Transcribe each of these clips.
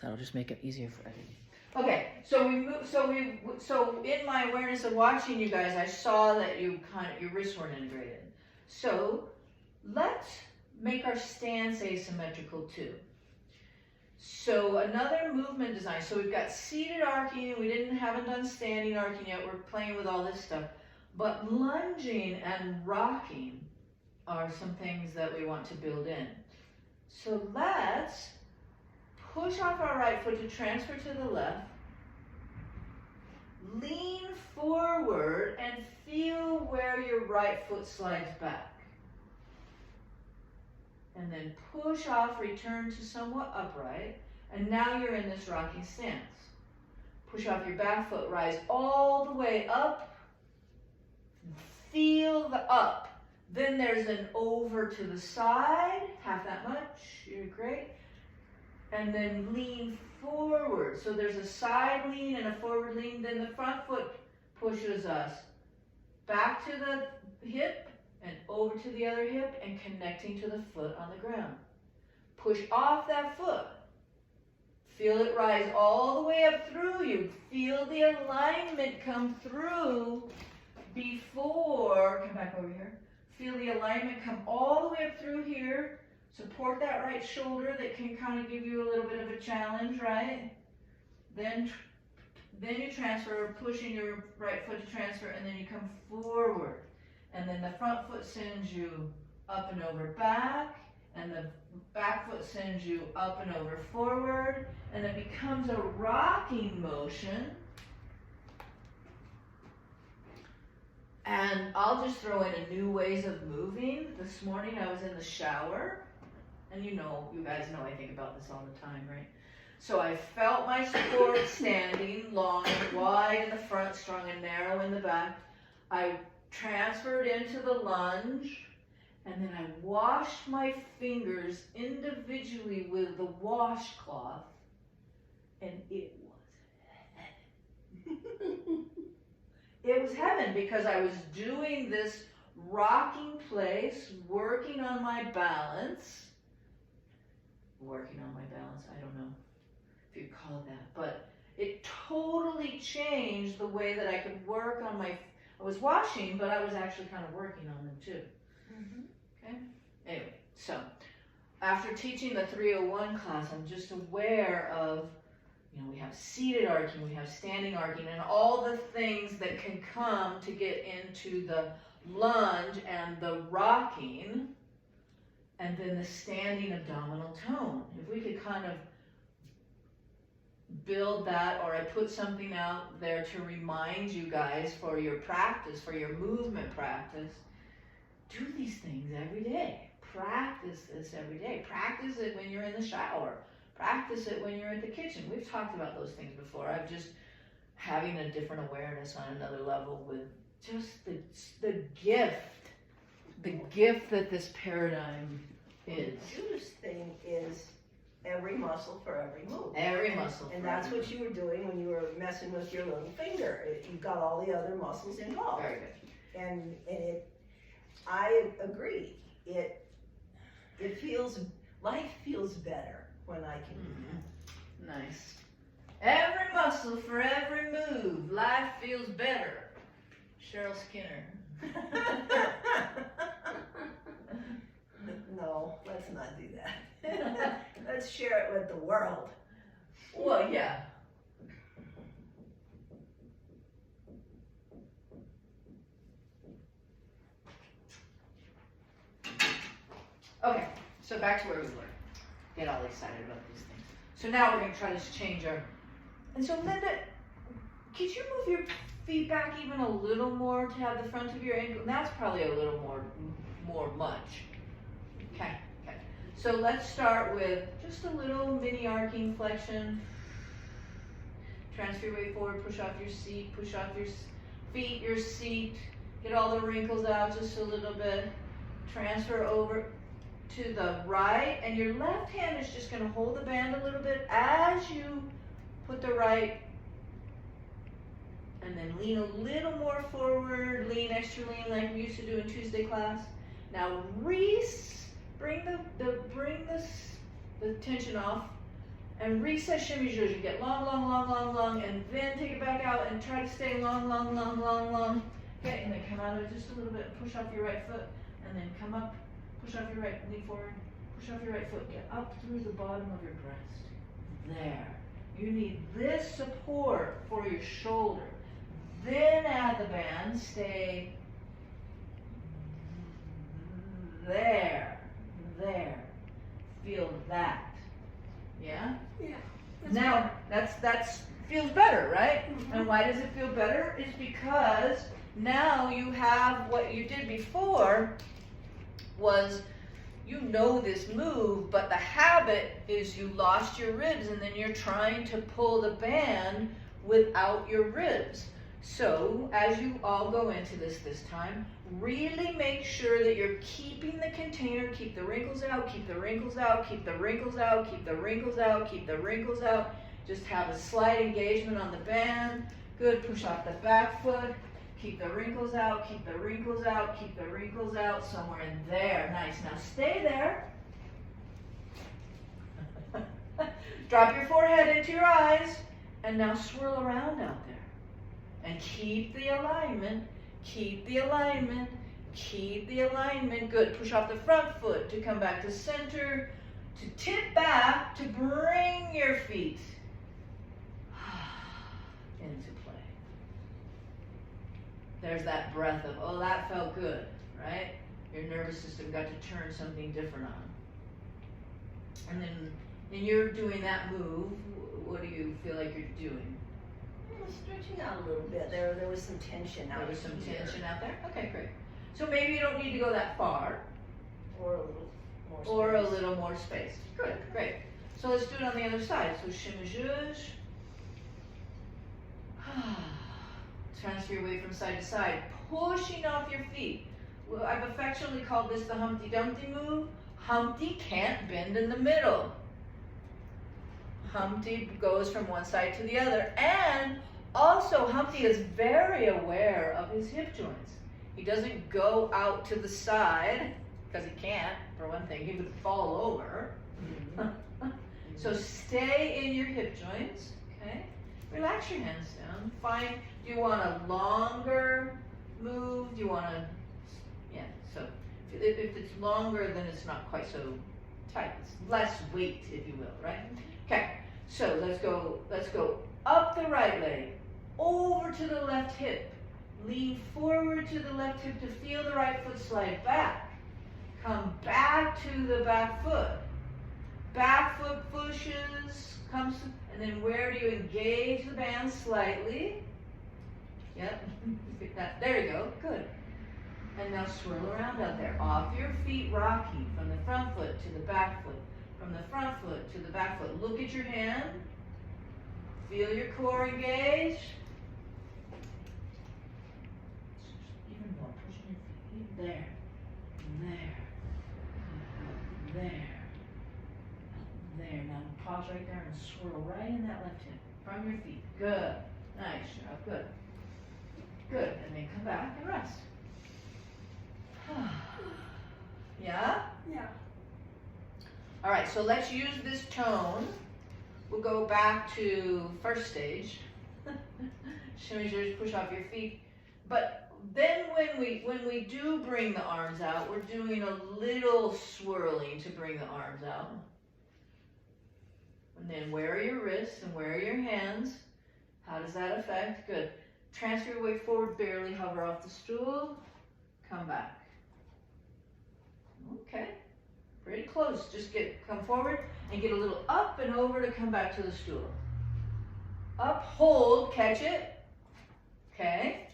That'll just make it easier for editing. Okay, so in my awareness of watching you guys, I saw that your wrists weren't integrated. So let's make our stance asymmetrical too. So another movement design. So we've got seated arcing. We haven't done standing arcing yet. We're playing with all this stuff. But lunging and rocking are some things that we want to build in. So let's push off our right foot to transfer to the left. Lean forward and feel where your right foot slides back. And then push off, return to somewhat upright. And now you're in this rocking stance. Push off your back foot, rise all the way up. Feel the up. Then there's an over to the side, half that much, you're great. And then lean forward. So there's a side lean and a forward lean. Then the front foot pushes us back to the hip and over to the other hip and connecting to the foot on the ground. Push off that foot. Feel it rise all the way up through you. Feel the alignment come through before, come back over here. Feel the alignment come all the way up through here. Support that right shoulder that can kind of give you a little bit of a challenge, right? Then you transfer, pushing your right foot to transfer, and then you come forward. And then the front foot sends you up and over back, and the back foot sends you up and over forward, and it becomes a rocking motion. And I'll just throw in a new ways of moving. This morning I was in the shower, and you guys know I think about this all the time, right? So I felt my support standing, long and wide in the front, strong and narrow in the back. I transferred into the lunge, and then I washed my fingers individually with the washcloth, and it was heaven. It was heaven because I was doing this rocking place, working on my balance. I don't know if you'd call it that, but it totally changed the way that I could work on I was washing, but I was actually kind of working on them too. Okay? Anyway, so after teaching the 301 class, I'm just aware of, we have seated arcing, we have standing arcing, and all the things that can come to get into the lunge and the rocking, and then the standing abdominal tone. If we could kind of build that, or I put something out there to remind you guys for your practice, for your movement practice, do these things every day. Practice this every day. Practice it when you're in the shower. Practice it when you're at the kitchen. We've talked about those things before. I'm just having a different awareness on another level with just the gift that this paradigm is. The Judas thing is every muscle for every move. Every muscle. And that's what you were doing when you were messing with your little finger. You've got all the other muscles involved. Very good. And I agree. Life feels better when I can do that. Nice. Every muscle for every move. Life feels better. Cheryl Skinner. No, let's not do that. Let's share it with the world. Well, yeah. Okay, so back to where we were. Get all excited about these things. So now we're going to try to change our... And so Linda, could you move your feet back even a little more to have the front of your ankle? That's probably a little more much. Okay. So let's start with just a little mini arcing flexion. Transfer your weight forward, push off your seat, push off your feet, your seat. Get all the wrinkles out just a little bit. Transfer over to the right, and your left hand is just going to hold the band a little bit as you put the right, and then lean a little more forward, lean extra lean like we used to do in Tuesday class. Now bring the tension off, and reset shimmy zhuzh. You get long, long, long, long, long, and then take it back out and try to stay long, long, long, long, long. Okay, and then come out of it just a little bit, push off your right foot, and then come up, push off your right, lean forward, push off your right foot, get up through the bottom of your breast. There. You need this support for your shoulder. Then add the band, stay there, there. Feel that. Yeah? Yeah. Now, that's feels better, right? And why does it feel better? Is because now you have what you did before was you know this move, but the habit is you lost your ribs and then you're trying to pull the band without your ribs. So as you all go into this time, really make sure that you're keeping the container, keep the wrinkles out, keep the wrinkles out, keep the wrinkles out, keep the wrinkles out, keep the wrinkles out. Just have a slight engagement on the band. Good, push off the back foot. Keep the wrinkles out, keep the wrinkles out, keep the wrinkles out, somewhere in there. Nice, now stay there. Drop your forehead into your eyes, and now swirl around out there. And keep the alignment, keep the alignment, keep the alignment. Good, push off the front foot to come back to center, to tip back, to bring your feet into play. There's that breath of, oh, that felt good, right? Your nervous system got to turn something different on. And then you're doing that move, what do you feel like you're doing? Stretching out a little bit. There was some tension out There was some here. tension out there? Okay, great. So maybe you don't need to go that far. Or a little more space. Or a little more space. Good, great. So let's do it on the other side. So shimmy zhuzh. Transfer your weight from side to side, pushing off your feet. Well, I've affectionately called this the Humpty Dumpty move. Humpty can't bend in the middle. Humpty goes from one side to the other. And also, Humpty is very aware of his hip joints. He doesn't go out to the side, because he can't, for one thing. He would fall over. So stay in your hip joints, okay? Relax your hands down. Find, do you want a longer move? Do you want to, yeah, so if it's longer, then it's not quite so tight. It's less weight, if you will, right? Okay, so let's go up the right leg, over to the left hip. Lean forward to the left hip to feel the right foot slide back. Come back to the back foot. Back foot pushes, comes, and then where do you engage the band slightly? Yep, there you go, good. And now swirl around out there. Off your feet, rocking from the front foot to the back foot. From the front foot to the back foot. Look at your hand. Feel your core engage. Even more, pushing your feet. There, there, there. There, now pause right there and swirl right in that left hip from your feet. Good. Nice job. Good. Good. And then come back and rest. Yeah? Yeah. All right, so let's use this tone. We'll go back to first stage. Shimmy zhuzh, push off your feet. But then when we do bring the arms out, we're doing a little swirling to bring the arms out. And then where are your wrists and where are your hands? How does that affect? Good. Transfer your weight forward, barely hover off the stool. Come back. Okay. Pretty close. Just come forward and get a little up and over to come back to the stool. Up, hold, catch it. Okay.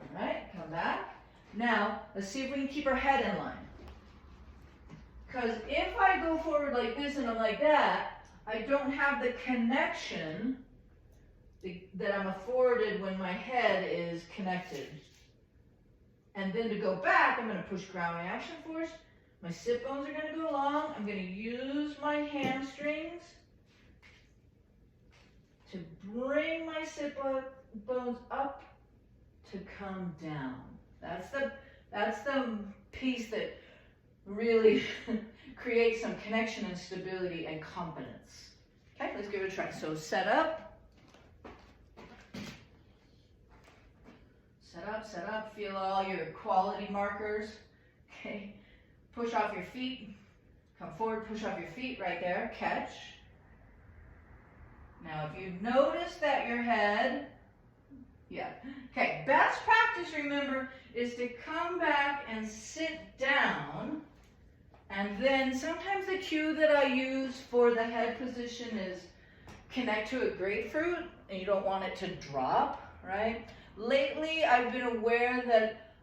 All right, come back. Now, let's see if we can keep our head in line. Because if I go forward like this and I'm like that, I don't have the connection that I'm afforded when my head is connected. And then to go back, I'm going to push ground reaction force. My sit bones are going to go along. I'm going to use my hamstrings to bring my sit bones up to come down. That's the piece that really create some connection and stability and confidence. Okay, let's give it a try. So set up. Set up. Feel all your quality markers. Okay, push off your feet. Come forward, push off your feet right there. Catch. Now, if you notice that your head, okay, best practice, remember, is to come back and sit down. And then sometimes the cue that I use for the head position is connect to a grapefruit, and you don't want it to drop, right? Lately, I've been aware that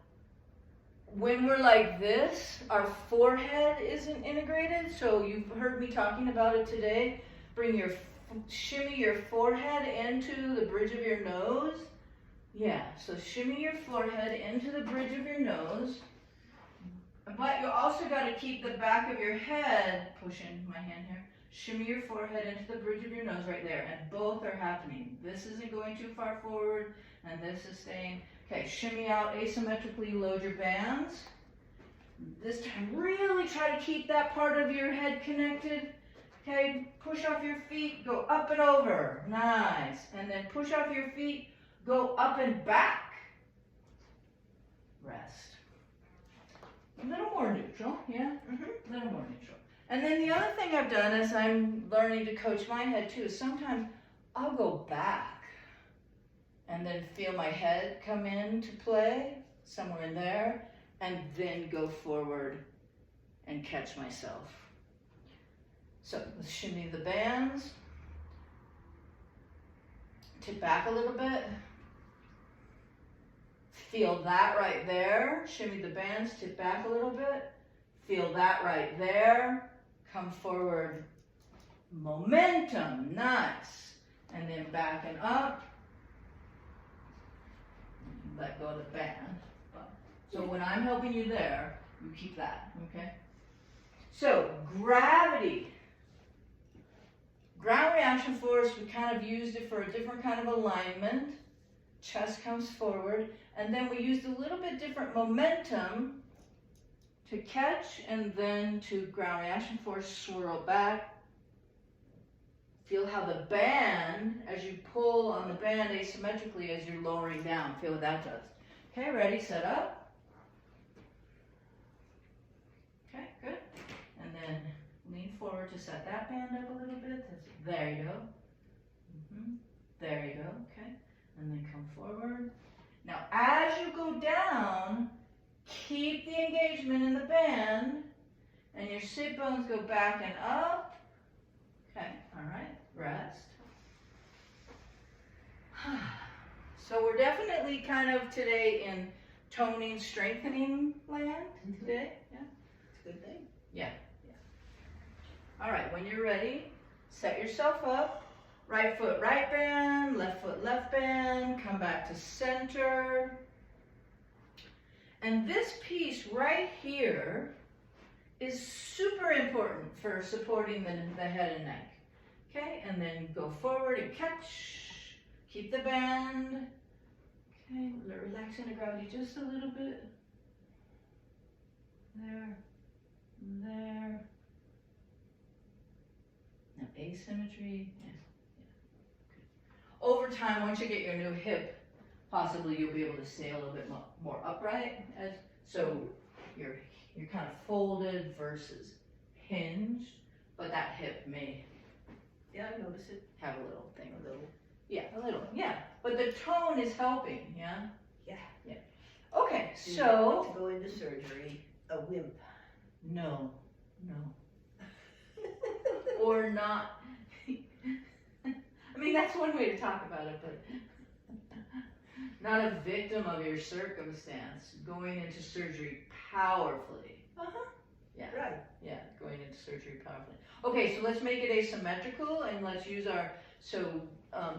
when we're like this, our forehead isn't integrated. So you've heard me talking about it today. Shimmy your forehead into the bridge of your nose. Yeah, so shimmy your forehead into the bridge of your nose. But you also got to keep the back of your head, push in my hand here, shimmy your forehead into the bridge of your nose right there, and both are happening. This isn't going too far forward, and this is staying. Okay, shimmy out asymmetrically, load your bands. This time, really try to keep that part of your head connected. Okay, push off your feet, go up and over, nice. And then push off your feet, go up and back. Rest. A little more neutral, yeah? A little more neutral. And then the other thing I've done is I'm learning to coach my head too. Sometimes I'll go back and then feel my head come into play somewhere in there and then go forward and catch myself. So let's shimmy the bands. Tip back a little bit. Feel that right there. Shimmy the bands, tip back a little bit. Feel that right there. Come forward. Momentum, nice. And then back and up. Let go of the band. So when I'm helping you there, you keep that, okay? So gravity. Ground reaction force, we kind of used it for a different kind of alignment. Chest comes forward. And then we used a little bit different momentum to catch and then to ground reaction force, swirl back. Feel how the band, as you pull on the band asymmetrically as you're lowering down, feel what that does. Okay, ready, set up. Okay, good. And then lean forward to set that band up a little bit. There you go. There you go, okay. And then come forward. Now, as you go down, keep the engagement in the band, and your sit bones go back and up. Okay, all right, rest. So we're definitely kind of today in toning, strengthening land today. Yeah, It's a good thing. Yeah. All right, when you're ready, set yourself up. Right foot, right band, left foot, left band, come back to center. And this piece right here is super important for supporting the head and neck. Okay, and then go forward and catch. Keep the band. Okay, relax into gravity just a little bit. There, there. Now asymmetry. Yeah. Over time, once you get your new hip, possibly you'll be able to stay a little bit more upright. So you're kind of folded versus hinged, but that hip may I notice it. have a little thing. A little, yeah. But the tone is helping, yeah? Yeah. Okay, Do you so. want to go into surgery a wimp? No. Or not. I mean, that's one way to talk about it, but not a victim of your circumstance. Going into surgery powerfully. Yeah. Right. Yeah, going into surgery powerfully. Okay, so let's make it asymmetrical and let's use our,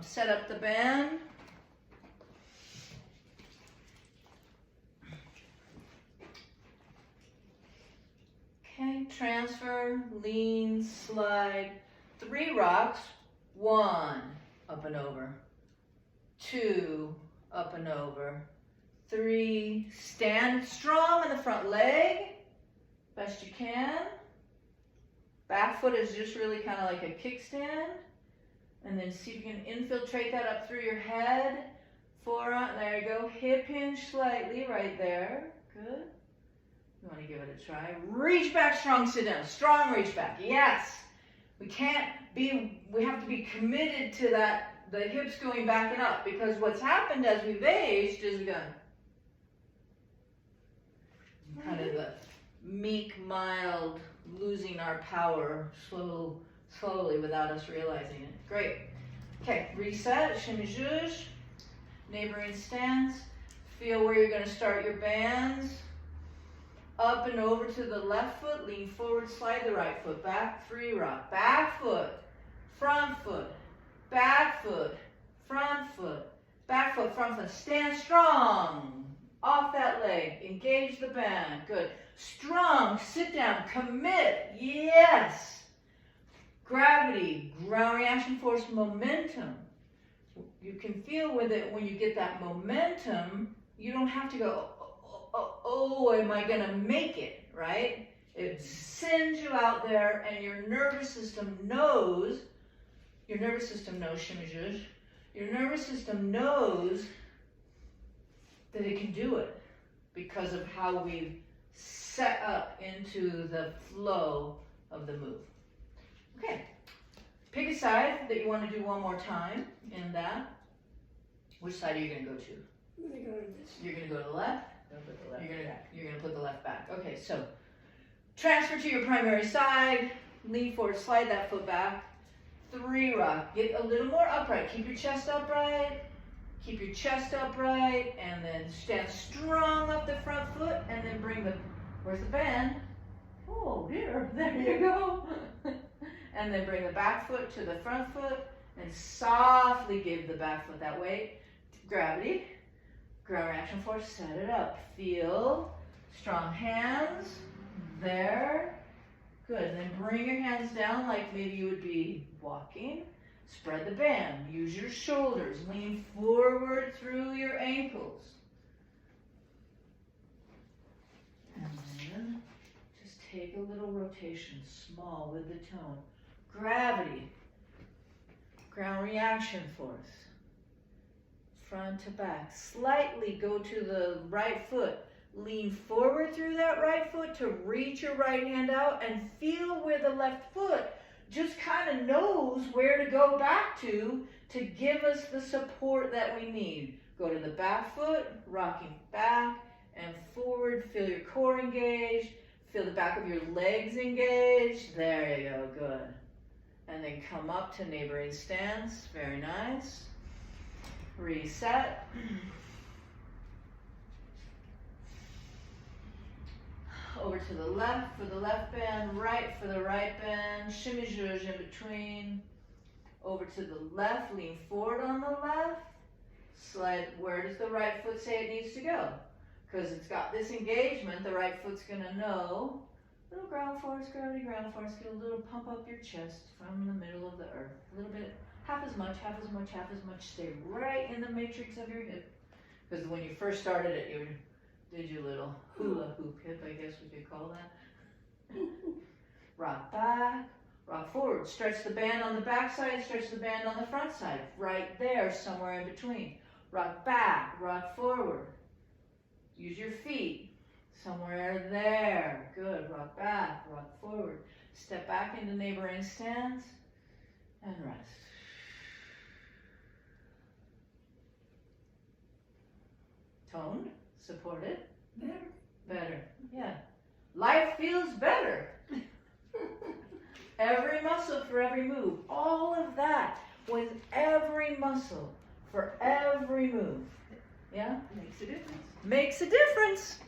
set up the band. Okay, transfer, lean, slide, 3 rocks. 1, up and over. 2, up and over. 3, stand strong in the front leg, best you can. Back foot is just really kind of like a kickstand. And then see if you can infiltrate that up through your head. Forearm, there you go. Hip hinge slightly right there. Good. You want to give it a try. Reach back strong, sit down. Strong reach back. Yes. We have to be committed to that, the hips going back and up, because what's happened as we've aged is we've gone kind of the meek, mild, losing our power slowly without us realizing it. Great. Okay, reset, chemise, neighboring stance. Feel where you're going to start your bands. Up and over to the left foot, lean forward, slide the right foot back, 3 rock. Back foot, front foot, back foot, front foot, back foot, front foot. Stand strong. Off that leg, engage the band. Good. Strong, sit down, commit. Yes. Gravity, ground reaction force, momentum. You can feel with it when you get that momentum, you don't have to go, oh, am I gonna make it, right? It sends you out there and your nervous system knows, chemise, your nervous system knows that it can do it because of how we've set up into the flow of the move. Okay, pick a side that you want to do one more time in that. Which side are you going to go to? I'm gonna go to this. You're going to go to the left? Don't put the left back. You're going to put the left back. Okay, so transfer to your primary side, lean forward, slide that foot back, 3 rock. Get a little more upright. Keep your chest upright. Keep your chest upright, and then stand strong up the front foot, and then bring the, where's the band? Oh dear, there you go. And then bring the back foot to the front foot, and softly give the back foot that weight. Gravity, ground reaction force, set it up. Feel, strong hands, there. Good, and then bring your hands down like maybe you would be walking. Spread the band, use your shoulders, lean forward through your ankles. And then just take a little rotation, small with the tone. Gravity, ground reaction force. Front to back, slightly go to the right foot. Lean forward through that right foot to reach your right hand out and feel where the left foot just kind of knows where to go back to give us the support that we need. Go to the back foot, rocking back and forward. Feel your core engaged. Feel the back of your legs engaged. There you go, good. And then come up to neighboring stance. Very nice. Reset. Over to the left for the left band, right for the right band, shimmy zhuzh in between. Over to the left, lean forward on the left. Slide, where does the right foot say it needs to go? Because it's got this engagement, the right foot's gonna know. Little ground force, gravity, ground force, get a little pump up your chest from the middle of the earth. A little bit, half as much, half as much, half as much. Stay right in the matrix of your hip. Because when you first started it, you did your little hula hoop hip, I guess we could call that. Rock back, rock forward. Stretch the band on the back side, stretch the band on the front side. Right there, somewhere in between. Rock back, rock forward. Use your feet. Somewhere there. Good. Rock back, rock forward. Step back into neighboring stance and rest. Toned, supported. Better. Yeah. Life feels better. Every muscle for every move. All of that with every muscle for every move. Yeah? Makes a difference. Makes a difference.